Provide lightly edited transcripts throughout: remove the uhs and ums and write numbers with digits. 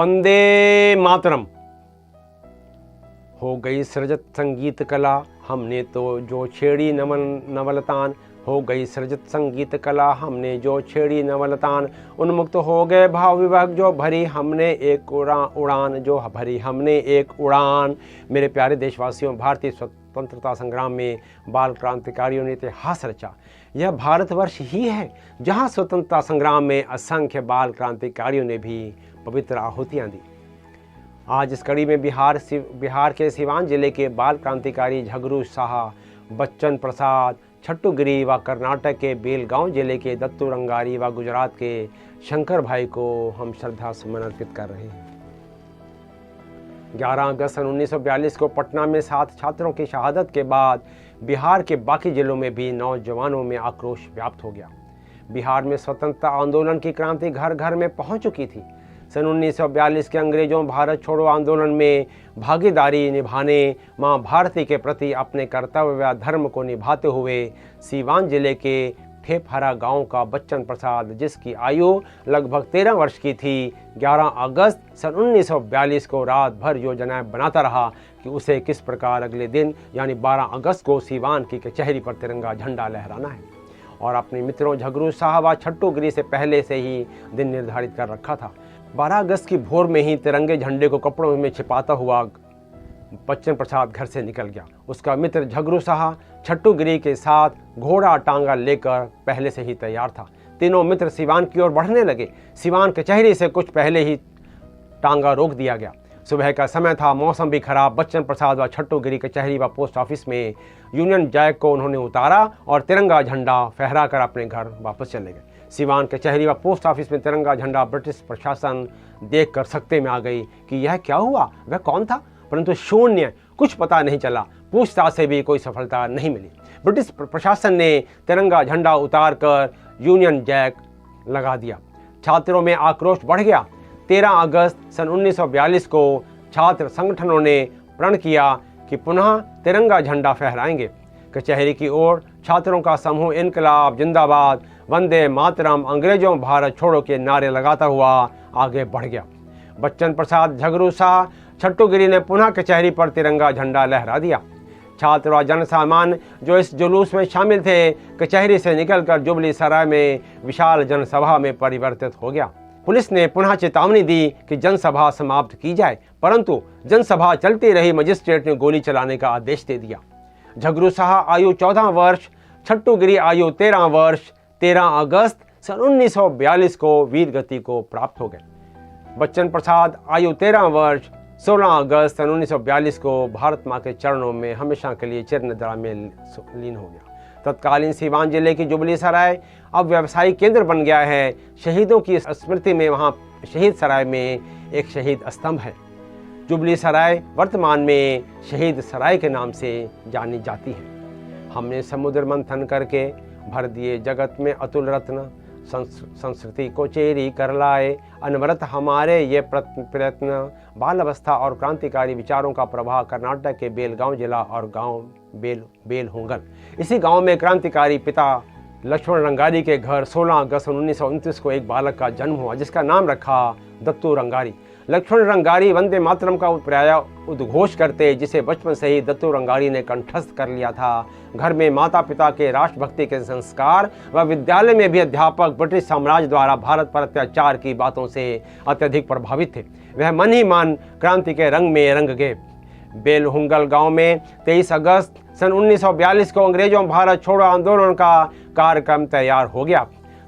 वंदे मातरम। हो गई सृजत संगीत कला, हमने तो जो छेड़ी नवलतान। हो गई सृजत संगीत कला, हमने जो छेड़ी नवलतान। उन्मुक्त हो गए भाव विभाग, जो भरी हमने एक उड़ान, जो भरी हमने एक उड़ान। मेरे प्यारे देशवासियों, भारतीय स्वतंत्रता संग्राम में बाल क्रांतिकारियों ने इतिहास रचा। यह भारतवर्ष ही है जहां स्वतंत्रता संग्राम में असंख्य बाल क्रांतिकारियों ने भी पवित्र आहुतियां दी। आज इस कड़ी में बिहार के सिवान जिले के बाल क्रांतिकारी झगरू साहा, बच्चन प्रसाद, छट्टू गिरी व कर्नाटक के बेलगांव जिले के दत्तू रंगारी व गुजरात के शंकर भाई को हम श्रद्धा सुमन अर्पित कर रहे हैं। 11 अगस्त सन 1942 को पटना में 7 छात्रों की शहादत के बाद बिहार के बाकी जिलों में भी नौजवानों में आक्रोश व्याप्त हो गया। बिहार में स्वतंत्रता आंदोलन की क्रांति घर घर में पहुंच चुकी थी। सन 1942 के अंग्रेजों भारत छोड़ो आंदोलन में भागीदारी निभाने, मां भारती के प्रति अपने कर्तव्य व धर्म को निभाते हुए सीवान जिले के ठेपहरा गांव का बच्चन प्रसाद, जिसकी आयु लगभग 13 वर्ष की थी, 11 अगस्त सन 1942 को रात भर योजनाएं बनाता रहा कि उसे किस प्रकार अगले दिन यानी 12 अगस्त को सीवान की कचहरी पर तिरंगा झंडा लहराना है, और अपने मित्रों झगरू साहब व छट्टू गिरी से पहले से ही दिन निर्धारित कर रखा था। 12 अगस्त की भोर में ही तिरंगे झंडे को कपड़ों में छिपाता हुआ बच्चन प्रसाद घर से निकल गया। उसका मित्र झगरू साहा छट्टू गिरी के साथ घोड़ा टांगा लेकर पहले से ही तैयार था। तीनों मित्र सिवान की ओर बढ़ने लगे। सिवान कचहरी से कुछ पहले ही टांगा रोक दिया गया। सुबह का समय था, मौसम भी खराब। बच्चन प्रसाद व छट्टू गिरी कचहरी व पोस्ट ऑफिस में यूनियन जैक को उन्होंने उतारा और तिरंगा झंडा फहराकर अपने घर वापस चले गए। सिवान कचहरी व पोस्ट ऑफिस में तिरंगा झंडा ब्रिटिश प्रशासन देखकर सकते में आ गई कि यह क्या हुआ, वह कौन था, परंतु शून्य, कुछ पता नहीं चला। पूछताछ से भी कोई सफलता नहीं मिली। ब्रिटिश प्रशासन ने तिरंगा झंडा उतार कर यूनियन जैक लगा दिया। छात्रों में आक्रोश बढ़ गया। 13 अगस्त सन 1942 को छात्र संगठनों ने प्रण किया कि पुनः तिरंगा झंडा फहराएंगे। कचहरी की ओर छात्रों का समूह इनकलाब जिंदाबाद, वंदे मातरम, अंग्रेजों भारत छोड़ो के नारे लगाता हुआ आगे बढ़ गया। बच्चन प्रसाद, झगरू शाह, छट्टू गिरी ने पुनः कचहरी पर तिरंगा झंडा लहरा दिया। छात्र व जनसामान्य जो इस जुलूस में शामिल थे, कचहरी से निकलकर जुबली सराय में विशाल जनसभा में परिवर्तित हो गया। पुलिस ने पुनः चेतावनी दी कि जनसभा समाप्त की जाए, परंतु जनसभा चलती रही। मजिस्ट्रेट ने गोली चलाने का आदेश दे दिया। झगरू शाह आयु 14 वर्ष, छट्टू गिरी आयु 13 वर्ष 13 अगस्त सन 1942 को वीर गति को प्राप्त हो गए। बच्चन प्रसाद आयु 13 वर्ष 16 अगस्त सन 1942 को भारत माँ के चरणों में हमेशा के लिए चिरनिद्रा में लीन हो गया। तत्कालीन सीवान जिले की जुबली सराय अब व्यवसायिक केंद्र बन गया है। शहीदों की स्मृति में वहाँ शहीद सराय में एक शहीद स्तंभ है। जुबली सराय वर्तमान में शहीद सराय के नाम से जानी जाती है। हमने समुद्र मंथन करके भर दिए जगत में अतुल रत्न, संस्कृति को चेरी कर लाए अनवरत हमारे ये प्रयत्न। बाल अवस्था और क्रांतिकारी विचारों का प्रभाव कर्नाटक के बेलगांव जिला और गांव बेलहोंगल। इसी गांव में क्रांतिकारी पिता लक्ष्मण रंगारी के घर 16 अगस्त 1929 को एक बालक का जन्म हुआ, जिसका नाम रखा दत्तू रंगारी। लक्ष्मण रंगारी वंदे मातरम का प्राय उद्घोष करते, जिसे बचपन से ही दत्तू रंगारी ने कंठस्थ कर लिया था। घर में माता पिता के राष्ट्रभक्ति के संस्कार व विद्यालय में भी अध्यापक ब्रिटिश साम्राज्य द्वारा भारत पर अत्याचार की बातों से अत्यधिक प्रभावित थे। वह मन ही मन क्रांति के रंग में रंग गए। बेलहुंगल गांव में 23 अगस्त सन 1942 को अंग्रेजों भारत छोड़ो आंदोलन का कार्यक्रम तैयार हो गया।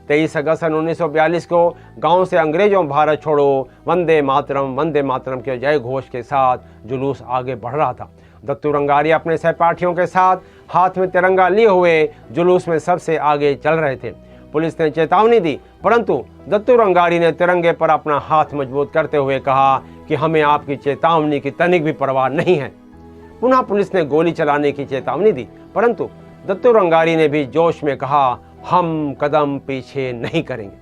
23 अगस्त सन 1942 को गांव से अंग्रेजों भारत छोड़ो वंदे मातरम के जय घोष के साथ जुलूस आगे बढ़ रहा था। दत्तू रंगारी अपने सहपाठियों के साथ हाथ में तिरंगा लिए हुए जुलूस में सबसे आगे चल रहे थे। पुलिस ने चेतावनी दी, परंतु दत्तू रंगारी ने तिरंगे पर अपना हाथ मजबूत करते हुए कहा कि हमें आपकी चेतावनी की तनिक भी परवाह नहीं है। पुनः पुलिस ने गोली चलाने की चेतावनी दी, परंतु दत्तू रंगारी ने भी जोश में कहा, हम कदम पीछे नहीं करेंगे।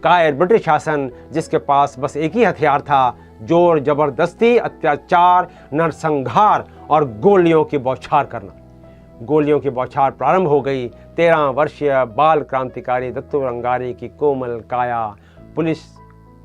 कायर ब्रिटिश शासन, जिसके पास बस एक ही हथियार था, जोर जबरदस्ती, अत्याचार, नरसंहार और गोलियों की बौछार करना। गोलियों की बौछार प्रारंभ हो गई। 13 वर्षीय बाल क्रांतिकारी दत्तू रंगारी की कोमल काया पुलिस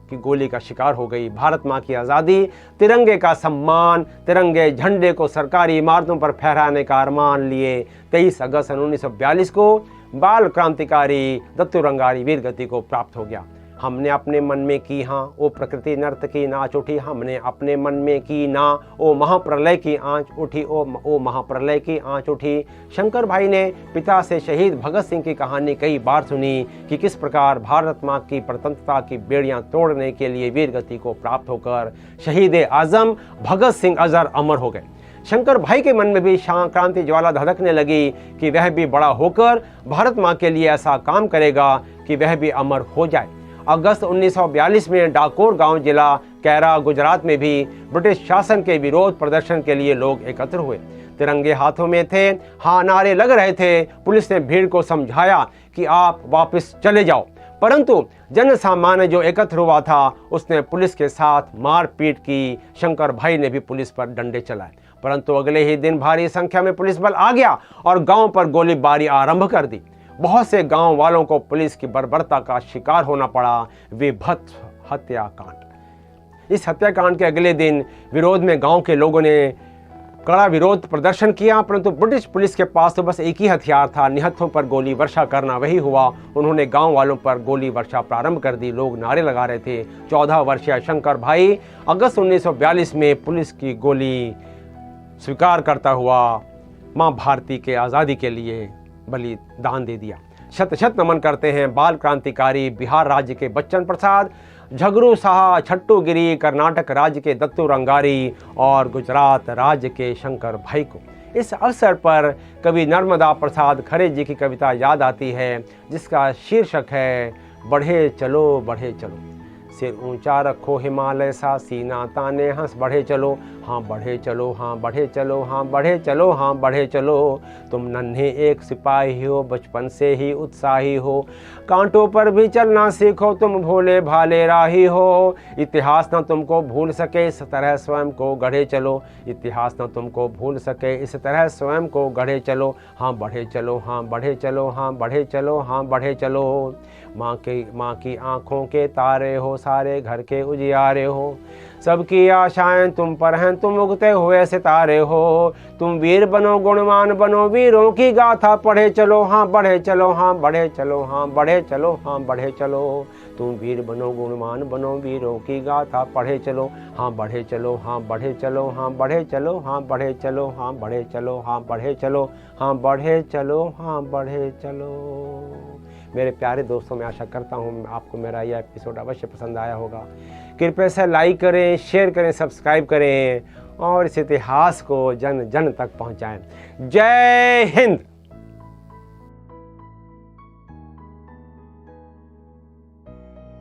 की गोली का शिकार हो गई। भारत माँ की आज़ादी, तिरंगे का सम्मान, तिरंगे झंडे को सरकारी इमारतों पर फहराने का अरमान लिए 23 अगस्त 1942 को बाल क्रांतिकारी दत्तू रंगारी वीर गति को प्राप्त हो गया। हमने अपने मन में की हाँ ओ प्रकृति नर्तकी नाच उठी, हमने अपने मन में की ना ओ महाप्रलय की आंच उठी, ओ महाप्रलय की आंच उठी। शंकर भाई ने पिता से शहीद भगत सिंह की कहानी कई बार सुनी कि किस प्रकार भारत माँ की स्वतंत्रता की बेड़ियां तोड़ने के लिए वीर गति को प्राप्त होकर शहीद आजम भगत सिंह अजर अमर हो गए। शंकर भाई के मन में भी क्रांति ज्वाला धधकने लगी कि वह भी बड़ा होकर भारत माँ के लिए ऐसा काम करेगा कि वह भी अमर हो जाए। अगस्त 1942 में डाकोर गांव जिला कैरा गुजरात में भी ब्रिटिश शासन के विरोध प्रदर्शन के लिए लोग एकत्र हुए। तिरंगे हाथों में थे, हाँ नारे लग रहे थे। पुलिस ने भीड़ को समझाया कि आप वापस चले जाओ, परंतु जन सामान्य जो एकत्र हुआ था उसने पुलिस के साथ मारपीट की। शंकर भाई ने भी पुलिस पर डंडे चलाए, परंतु अगले ही दिन भारी संख्या में पुलिस बल आ गया और गांव पर गोलीबारी आरंभ कर दी। बहुत से गांव वालों को पुलिस की बर्बरता का शिकार होना पड़ा। विभत्स हत्याकांड। इस हत्याकांड के अगले दिन विरोध में गांव के लोगों ने कड़ा विरोध प्रदर्शन किया, परंतु ब्रिटिश पुलिस के पास तो बस एक ही हथियार था, निहत्थों पर गोली वर्षा करना। वही हुआ, उन्होंने गांव वालों पर गोली वर्षा प्रारंभ कर दी। लोग नारे लगा रहे थे। 14 वर्षीय शंकर भाई अगस्त 1942 में पुलिस की गोली स्वीकार करता हुआ माँ भारती के आज़ादी के लिए बलिदान दे दिया। शत शत नमन करते हैं बाल क्रांतिकारी बिहार राज्य के बच्चन प्रसाद, झगरू साहा, छट्टू गिरी, कर्नाटक राज्य के दत्तू रंगारी और गुजरात राज्य के शंकर भाई को। इस अवसर पर कवि नर्मदा प्रसाद खरे जी की कविता याद आती है, जिसका शीर्षक है बढ़े चलो बढ़े चलो। सिर ऊंचा रखो हिमालय सा, सीना ताने हंस बढ़े चलो, हाँ बढ़े चलो, हाँ बढ़े चलो, हाँ बढ़े चलो, हाँ बढ़े चलो। तुम नन्हे एक सिपाही हो, बचपन से ही उत्साही हो, कांटों पर भी चलना सीखो, तुम भोले भाले राही हो। इतिहास न तुमको भूल सके, इस तरह स्वयं को गढ़े चलो। इतिहास न तुमको भूल सके, इस तरह स्वयं को गढ़े चलो। हाँ बढ़े चलो, हाँ बढ़े चलो, हाँ बढ़े चलो, हाँ बढ़े चलो। माँ की आँखों के तारे हो, सारे घर के उजियारे हो, सबकी आशाएं तुम पर हैं, तुम उगते हुए सितारे हो। तुम वीर बनो, गुणवान बनो, वीरों की गाथा पढ़े चलो। हाँ बढ़े चलो, हाँ बढ़े चलो, हाँ बढ़े चलो, हाँ बढ़े चलो। तुम वीर बनो, गुणवान बनो, वीरों की गाथा पढ़े चलो। हाँ बढ़े चलो, हाँ बढ़े चलो, हाँ बढ़े चलो, हाँ बढ़े चलो, हाँ बढ़े चलो, हाँ बढ़े चलो, हाँ बढ़े चलो, हाँ बढ़े चलो। मेरे प्यारे दोस्तों, मैं आशा करता हूँ आपको मेरा यह एपिसोड अवश्य पसंद आया होगा। कृपया से लाइक करें, शेयर करें, सब्सक्राइब करें और इस इतिहास को जन जन तक पहुँचाएं। जय हिंद।